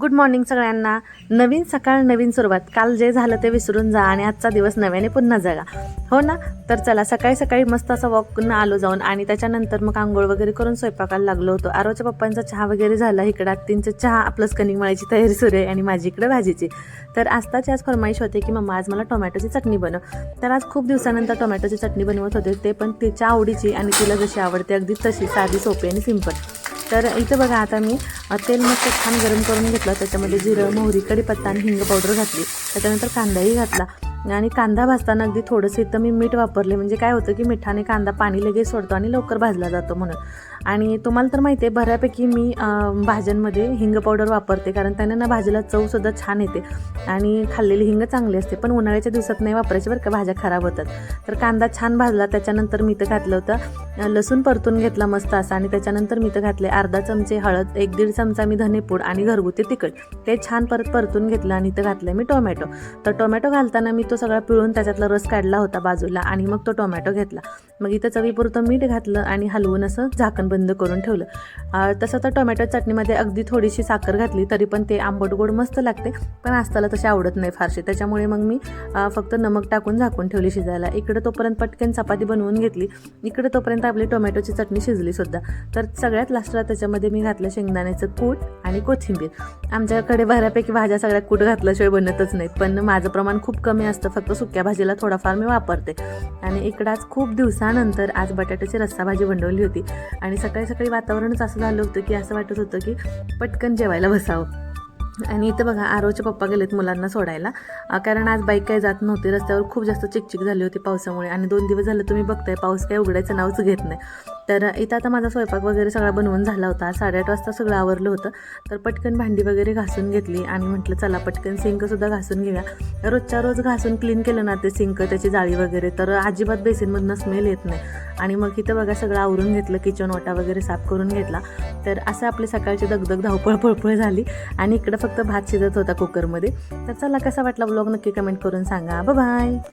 Good morning सगळ्यांना. नवीन सकाळ, नवीन सुरुवात. काल जे झालं ते विसरून जा आणि आजचा दिवस नव्याने पुन्हा जगा, हो ना. तर चला, सकाळी सकाळी मस्त असं वॉकनं आलो जाऊन आणि त्याच्यानंतर मग आंघोळ वगैरे करून स्वयंपाकाला लागलो होतो. आरोच्या पप्पांचा चहा वगैरे झाला. इकडं आत्तींचं चहा प्लस कणिक मळायची तयारी सुरू आहे आणि माझी इकडे भाजीची. तर आजताची आज फरमाईश होते की मम्मा आज मला टोमॅटोची चटणी बनव. तर आज खूप दिवसानंतर टोमॅटोची चटणी बनवत होते, ते पण तिच्या आवडीची आणि तिला जशी आवडते अगदी तशी, साधी, सोपी आणि सिंपल. तर इथं बघा, आता मी तेल मस्त छान गरम करून घेतलं. त्याच्यामध्ये जिरं, मोहरी, कढीपत्ता आणि हिंग पावडर घातली. त्याच्यानंतर कांदाही घातला आणि कांदा भाजताना अगदी थोडंसं इथं मी मीठ वापरले. म्हणजे काय होतं की मिठाने कांदा पाणी लगेच सोडतो आणि लवकर भाजला जातो म्हणून. आणि तुम्हाला तर माहिती आहे, बऱ्यापैकी मी भाज्यांमध्ये हिंग पावडर वापरते, कारण त्याने ना भाजीला चवसुद्धा छान येते आणि खाल्लेली हिंग चांगली असते. पण उन्हाळ्याच्या दिवसात नाही वापरायची बरं का, भाज्या खराब होतात. तर कांदा छान भाजला. त्याच्यानंतर मी इथं घातलं होतं लसूण परतून घेतला मस्त असा आणि त्याच्यानंतर मी इथं घातले अर्धा चमचे हळद, 1-1.5 चमचा मी धनेपूड आणि घरगुती तिखट. ते छान परतून घेतलं आणि इथं घातलं मी टोमॅटो. तर टोमॅटो घालताना मी तो सगळा पिळून त्याच्यातला रस काढला होता बाजूला आणि मग तो टोमॅटो घेतला. मग इथं चवीपुरतं मीठ घातलं आणि हलवून असं झाकण बंद करून ठेवलं. तसं तर टोमॅटो चटणीमध्ये अगदी थोडीशी साखर घातली तरी पण ते आंबट गोड मस्त लागते, पण आस्ताला तशी आवडत नाही फारशी. त्याच्यामुळे मग मी फक्त नमक टाकून झाकून ठेवली शिजायला. इकडे तोपर्यंत पटकन चपाती बनवून घेतली. इकडे तोपर्यंत आपली टोमॅटोची चटणी शिजली सुद्धा. तर सगळ्यात लास्टला त्याच्यामध्ये मी घातलं शेंगदाण्याचं कूट आणि कोथिंबीर. आमच्याकडे बऱ्यापैकी भाज्या सगळ्या कूट घातल्याशिवाय बनतच नाहीत, पण माझं प्रमाण खूप कमी असतं. फक्त सुक्या भाजीला थोडाफार मी वापरते. आणि इकडं आज खूप दिवसानंतर आज बटाट्याची रस्सा भाजी बनवली होती आणि सकाळी सकाळी वातावरणच असं झालं होतं की असं वाटत होतं की पटकन जेवायला बसावं. आणि इथं बघा, आरोचे पप्पा गेलेत मुलांना सोडायला, कारण आज बाईक काही जात नव्हती. रस्त्यावर खूप जास्त चिकचिक झाली होती पावसामुळे आणि 2 दिवस झालं तुम्ही बघताय पाऊस काही उघडायचं नावच घेत नाही. तर इथं आता माझा स्वयंपाक वगैरे सगळा बनवून झाला होता. 8:30 वाजता सगळं आवरलं होतं. तर पटकन भांडी वगैरे घासून घेतली आणि म्हटलं चला पटकन सिंकसुद्धा घासून घेऊया. रोजच्या रोज घासून क्लीन केलं ना ते सिंक, त्याची जाळी वगैरे, तर अजिबात बेसिनमधनं स्मेल येत नाही. आणि मग इथं बघा सगळं आवरून घेतलं, किचन ओटा वगैरे साफ करून घेतला. तर असं आपली सकाळची दगदग धावपळ पळपळ झाली आणि इकडं फक्त भात शिजत होता कुकरमध्ये. तर चला, कसा वाटला व्लॉग नक्की कमेंट करून सांगा. बाय.